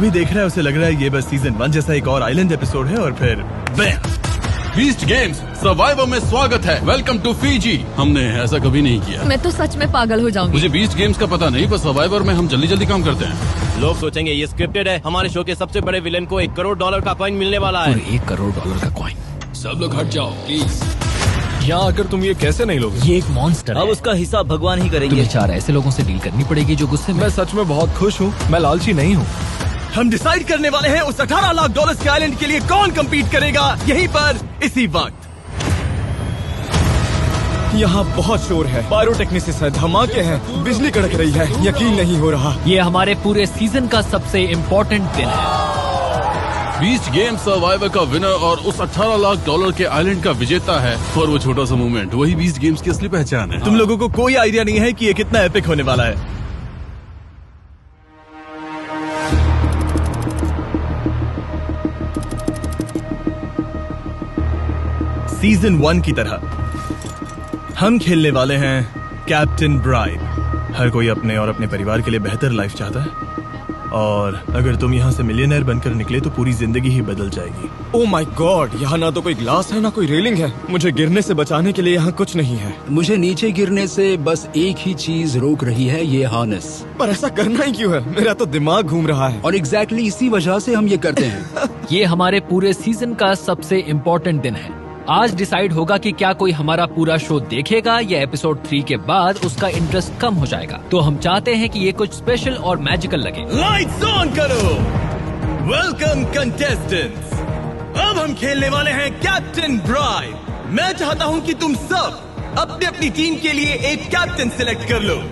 भी देख रहा है उसे लग रहा है ये बस सीजन 1 जैसा एक और आइलैंड एपिसोड है और फिर बैम। बीस्ट गेम्स सर्वाइवर में स्वागत है। Welcome to Fiji. हमने ऐसा कभी नहीं किया। मैं तो सच में पागल हो जाऊंगी। मुझे बीस्ट गेम्स का पता नहीं, पर सर्वाइवर में हम जल्दी जल्दी काम करते हैं। लोग सोचेंगे ये स्क्रिप्टेड है। हमारे शो के सबसे बड़े विलेन को $1 करोड़ का कॉइन मिलने वाला है। $1 करोड़ का कॉइन। सब लोग हट जाओ प्लीज। यहाँ आकर तुम ये कैसे नहीं लोगे? ये एक मॉन्स्टर अब है। उसका हिसाब भगवान ही करेंगे। तुम्हें 4 ऐसे लोगों से डील करनी पड़ेगी जो गुस्से में। मैं सच में बहुत खुश हूँ। मैं लालची नहीं हूँ। हम डिसाइड करने वाले हैं उस $18 लाख के आइलैंड के लिए कौन कम्पीट करेगा, यहीं पर इसी वक्त। यहाँ बहुत शोर है, पायरोटेक्निसिस है, धमाके हैं, बिजली कड़क रही है, यकीन नहीं हो रहा। ये हमारे पूरे सीजन का सबसे इम्पोर्टेंट दिन है। बीस्ट गेम सर्वाइवर का विनर और उस $18 लाख के आइलैंड का विजेता है। और वो छोटा सा मूवमेंट, वही बीस्ट गेम्स की असली पहचान है। तुम लोगों को कोई आइडिया नहीं है कि ये कितना एपिक होने वाला है। सीजन 1 की तरह हम खेलने वाले हैं कैप्टन ब्राइब। हर कोई अपने और अपने परिवार के लिए बेहतर लाइफ चाहता है, और अगर तुम यहाँ से मिलियनेयर बनकर निकले तो पूरी जिंदगी ही बदल जाएगी। ओह माय गॉड, यहाँ ना तो कोई ग्लास है ना कोई रेलिंग है। मुझे गिरने से बचाने के लिए यहाँ कुछ नहीं है। मुझे नीचे गिरने से बस एक ही चीज रोक रही है, ये हार्नेस। पर ऐसा करना ही क्यों है? मेरा तो दिमाग घूम रहा है। और एग्जैक्टली इसी वजह से हम ये करते हैं। ये हमारे पूरे सीजन का सबसे इम्पोर्टेंट दिन है। आज डिसाइड होगा कि क्या कोई हमारा पूरा शो देखेगा या एपिसोड 3 के बाद उसका इंटरेस्ट कम हो जाएगा। तो हम चाहते हैं कि ये कुछ स्पेशल और मैजिकल लगे। लाइट्स ऑन करो। Welcome contestants. अब हम खेलने वाले हैं कैप्टन ब्राइब। मैं चाहता हूं कि तुम सब अपनी अपनी टीम के लिए एक कैप्टन सिलेक्ट कर लो।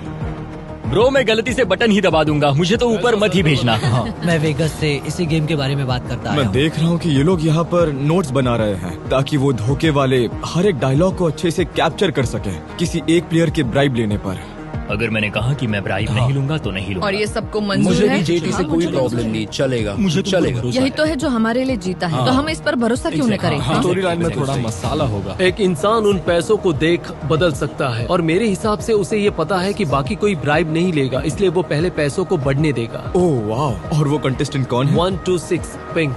ब्रो, मैं गलती से बटन ही दबा दूंगा, मुझे तो ऊपर मत ही भेजना। मैं वेगस से इसी गेम के बारे में बात करता मैं देख रहा हूँ कि ये लोग यहाँ पर नोट्स बना रहे हैं ताकि वो धोखे वाले हर एक डायलॉग को अच्छे से कैप्चर कर सके किसी एक प्लेयर के ब्राइब लेने पर। अगर मैंने कहा कि मैं ब्राइब नहीं लूंगा तो नहीं लूंगा। और ये सबको मंजूर मुझे है? भी जेटी से कोई प्रॉब्लम नहीं, चलेगा, मुझे चलेगा। यही तो है जो हमारे लिए जीता है, तो हम इस पर भरोसा क्यों न करें? स्टोरी लाइन में थोड़ा मसाला होगा। एक इंसान उन पैसों को देख बदल सकता है, और मेरे हिसाब से उसे ये पता है कि बाकी कोई ब्राइब नहीं लेगा, इसलिए वो पहले पैसों को बढ़ने देगा। ओह वाह। और वो कंटेस्टेंट कौन है? 126 पिंक।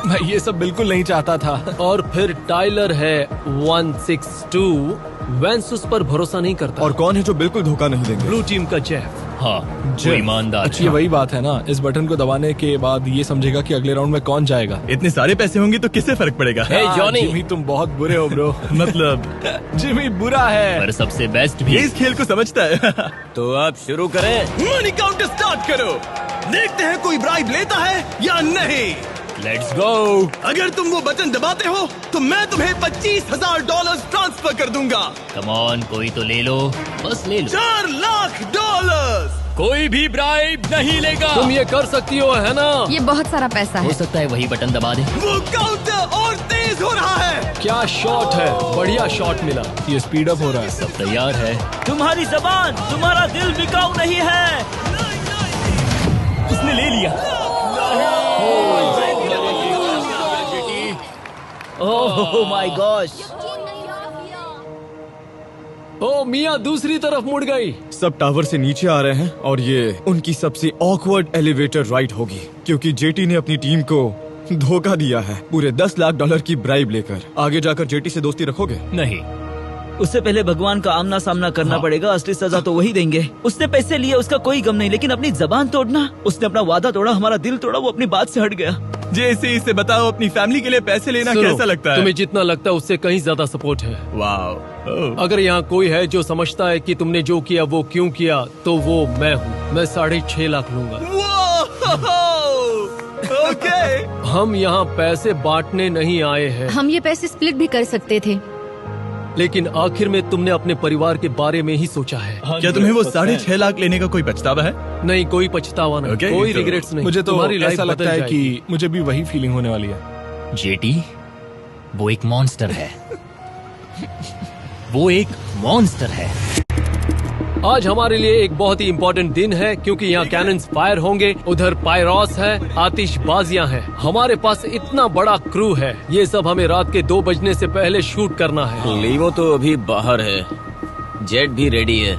मैं ये सब बिल्कुल नहीं चाहता था। और फिर टाइलर है 162। वेंस उस पर भरोसा नहीं करता। और कौन है जो बिल्कुल धोखा नहीं देंगे? ब्लू टीम का जेफ। हाँ, जो ईमानदार अच्छी वही बात है ना, इस बटन को दबाने के बाद ये समझेगा कि अगले राउंड में कौन जाएगा। इतने सारे पैसे होंगे तो किससे फर्क पड़ेगा? है। जॉनी, जिमी तुम बहुत बुरे हो ब्रो। मतलब जिमी बुरा है पर सबसे बेस्ट भी। ये इस खेल को समझता है। तो आप शुरू करें। मनी काउंटर स्टार्ट करो। देखते हैं कोई ब्राइब लेता है या नहीं। Let's go. अगर तुम वो बटन दबाते हो तो मैं तुम्हें $25,000 ट्रांसफर कर दूंगा। कम ऑन, कोई तो ले लो, बस ले लो। $4 लाख। कोई भी ब्राइब नहीं लेगा। तुम ये कर सकती हो, है ना? ये बहुत सारा पैसा हो है। सकता है वही बटन दबा दे। वो काउंटर और तेज हो रहा है। क्या शॉट है, बढ़िया शॉट मिला। ये स्पीड अप हो रहा है। सब तैयार है। तुम्हारी जबान, तुम्हारा दिल बिकाऊ नहीं है। उसने ले लिया। Oh my gosh. ओ मिया दूसरी तरफ मुड़ गई। सब टावर से नीचे आ रहे हैं और ये उनकी सबसे ऑकवर्ड एलिवेटर राइड होगी, क्योंकि जेटी ने अपनी टीम को धोखा दिया है पूरे $10 लाख की ब्राइब लेकर। आगे जाकर जेटी से दोस्ती रखोगे? नहीं, उससे पहले भगवान का आमना सामना करना पड़ेगा। असली सजा तो वही देंगे। उसने पैसे लिए, उसका कोई गम नहीं, लेकिन अपनी जबान तोड़ना, उसने अपना वादा तोड़ा, हमारा दिल तोड़ा, वो अपनी बात से हट गया। जैसे इसे बताओ, अपनी फैमिली के लिए पैसे लेना सुनो, कैसा लगता है? तुम्हें जितना लगता है उससे कहीं ज्यादा सपोर्ट है। वाह। अगर यहाँ कोई है जो समझता है कि तुमने जो किया वो क्यों किया, तो वो मैं हूँ। मैं 6.5 लाख लूंगा। ओके। हम यहाँ पैसे बांटने नहीं आए हैं, हम ये पैसे स्प्लिट भी कर सकते थे। लेकिन आखिर में तुमने अपने परिवार के बारे में ही सोचा है। क्या तुम्हें वो 6.5 लाख लेने का कोई पछतावा है? नहीं, कोई पछतावा नहीं, Okay, कोई तो रिग्रेट्स नहीं। मुझे तो तुम्हारी लाइफ ऐसा लगता बदल है जाएगी। कि मुझे भी वही फीलिंग होने वाली है। जेटी वो एक मॉन्स्टर है। वो एक मॉन्स्टर है। आज हमारे लिए एक बहुत ही इम्पोर्टेंट दिन है, क्योंकि यहाँ कैनन्स फायर होंगे, उधर पायरॉस है, आतिशबाजियां हैं। हमारे पास इतना बड़ा क्रू है, ये सब हमें रात के 2 बजने से पहले शूट करना है। लीवो तो अभी बाहर है, जेट भी रेडी है।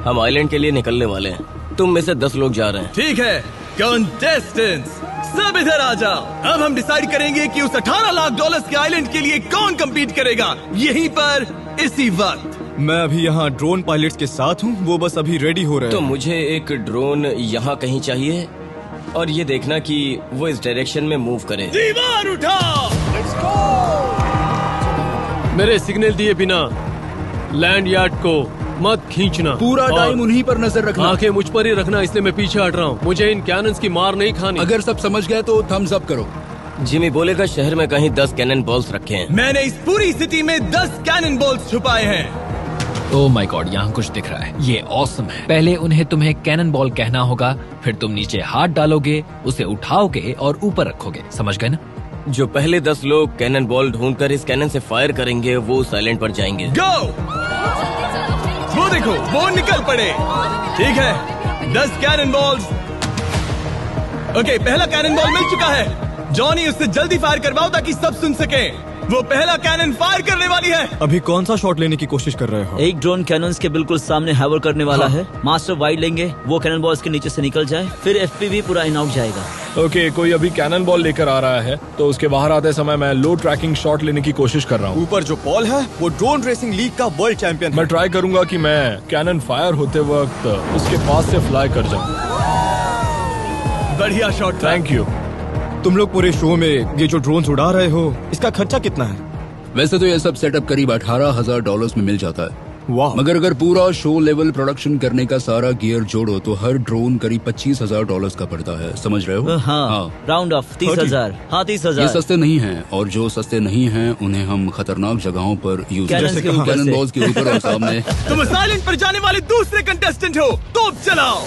हम आइलैंड के लिए निकलने वाले हैं। तुम में से 10 लोग जा रहे हैं। ठीक है, कंटेस्टेंट्स सब इधर आ जाओ। अब हम डिसाइड करेंगे कि उस 18 लाख डॉलर्स के आइलैंड के लिए कौन compete करेगा, यहीं पर इसी वक्त। मैं अभी यहाँ ड्रोन पायलट्स के साथ हूँ, वो बस अभी रेडी हो रहे तो हैं। मुझे एक ड्रोन यहाँ कहीं चाहिए और ये देखना कि वो इस डायरेक्शन में मूव करे। दीवार उठाओ। मेरे सिग्नल दिए बिना लैंड यार्ड को मत खींचना। पूरा और टाइम उन्हीं पर नजर रखना। आंखें मुझ पर ही रखना, इसलिए मैं पीछे हट रहा हूँ। मुझे इन कैनन्स की मार नहीं खानी। अगर सब समझ गए तो थम्स अप करो। जिमी बोलेगा शहर में कहीं 10 कैनन बॉल्स रखे हैं। मैंने इस पूरी सिटी में 10 कैनन बॉल्स छुपाए हैं। ओह माय गॉड, यहाँ कुछ दिख रहा है। ये ऑसम है। पहले उन्हें तुम्हें कैनन बॉल कहना होगा, फिर तुम नीचे हाथ डालोगे, उसे उठाओगे और ऊपर रखोगे। समझ गए ना? जो पहले 10 लोग कैनन बॉल ढूंढकर इस कैनन से फायर करेंगे वो उस आइलैंड पर जाएंगे। गो। वो देखो, वो निकल पड़े। ठीक है, 10 कैनन बॉल्स। ओके, पहला कैनन बॉल मिल चुका है। जॉनी, उससे जल्दी फायर करवाओ ताकि सब सुन सके। वो पहला कैनन फायर करने वाली है। अभी कौन सा शॉट लेने की कोशिश कर रहे हो? एक ड्रोन कैनन्स के बिल्कुल सामने हैवर करने वाला है। मास्टर वाइड लेंगे, वो कैनन बॉल्स के नीचे से निकल जाए, फिर एफपीवी पूरा इन आउट जाएगा। ओके, कोई अभी कैनन बॉल लेकर आ रहा है तो उसके बाहर आते समय मैं लो ट्रैकिंग शॉट लेने की कोशिश कर रहा हूँ। ऊपर जो पॉल है वो ड्रोन रेसिंग लीग का वर्ल्ड चैंपियन है। मैं ट्राई करूंगा कि मैं कैनन फायर होते वक्त उसके पास से फ्लाई कर जाऊं। बढ़िया शॉट। Thank you. तुम लोग पूरे शो में ये जो ड्रोन उड़ा रहे हो, इसका खर्चा कितना है? वैसे तो ये सब सेटअप करीब $18,000 में मिल जाता है। वाह। मगर अगर पूरा शो लेवल प्रोडक्शन करने का सारा गियर जोड़ो तो हर ड्रोन करीब $25,000 का पड़ता है। समझ रहे हो? हाँ, राउंड ऑफ 30,000। हाँ, ये 30,000। सस्ते नहीं हैं, और जो सस्ते नहीं हैं उन्हें हम खतरनाक जगहों पर यूज कैनन करते के हैं। ऊपर कैनन से। बॉल्स के ऊपर और सामने। तुम इस आइलैंड पर जाने वाले दूसरे कंटेस्टेंट हो, तो चलाओ।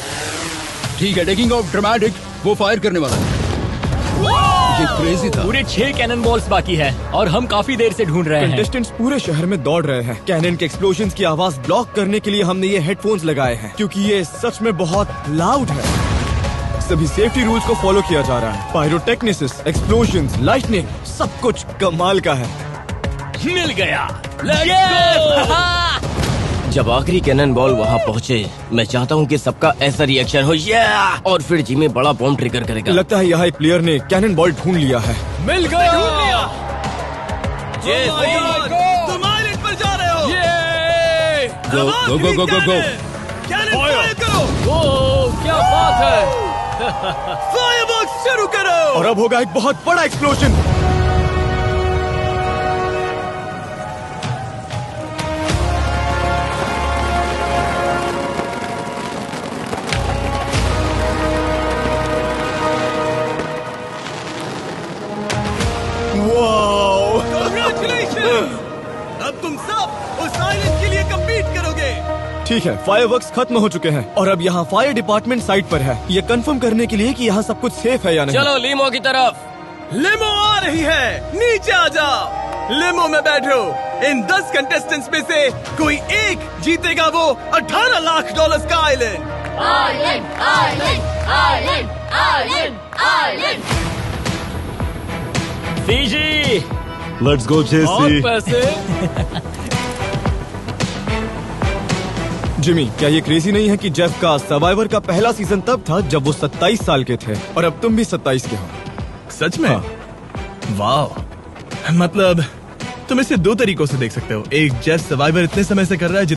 ठीक है, टेकिंग ऑफ ड्रामेटिक। वो फायर करने वाला है। ये क्रेजी था। पूरे 6 कैनन बॉल्स बाकी है और हम काफी देर से ढूंढ रहे हैं। कंटेस्टेंट्स पूरे शहर में दौड़ रहे हैं। कैनन के एक्सप्लोजन्स की आवाज ब्लॉक करने के लिए हमने ये हेडफोन्स लगाए हैं, क्योंकि ये सच में बहुत लाउड है। सभी सेफ्टी रूल्स को फॉलो किया जा रहा है। पायरोटेक्निसिस, एक्सप्लोजन्स, लाइटनिंग, सब कुछ कमाल का है। मिल गया। जब आखिरी कैनन बॉल वहाँ पहुँचे, मैं चाहता हूँ कि सबका ऐसा रिएक्शन हो, और फिर जिमी बड़ा बॉम्ब ट्रिगर करेगा। लगता है यहाँ एक प्लेयर ने कैनन बॉल ढूंढ लिया है। मिल गया। तुम आइलैंड पर जा रहे हो। गो गो गो गो गो गो। कैनन फायर करो। ओह, क्या बात है। फायरवर्क्स शुरू करो। और अब होगा एक बहुत बड़ा एक्सप्लोजन। अब तुम सब उस आइलैंड के लिए compete करोगे। ठीक है, फायरवर्क्स खत्म हो चुके हैं और अब यहाँ फायर डिपार्टमेंट साइट पर है, ये कंफर्म करने के लिए कि यहाँ सब कुछ सेफ है या नहीं। चलो लीमो की तरफ। लिमो आ रही है, नीचे आ जाओ। लिमो में बैठो। इन 10 कंटेस्टेंट्स में से कोई एक जीतेगा वो $18 लाख का island. Island, island, island, island, island. Fiji. Let's go और जेसी। पैसे। जिमी, क्या ये क्रेजी नहीं है कि जेफ का सर्वाइवर का पहला सीजन तब था जब वो 27 साल के थे और अब तुम भी 27 के हो? सच में? वाह। मतलब तुम इसे 2 तरीकों से देख सकते हो। एक, जेफ सर्वाइवर इतने समय से कर रहा है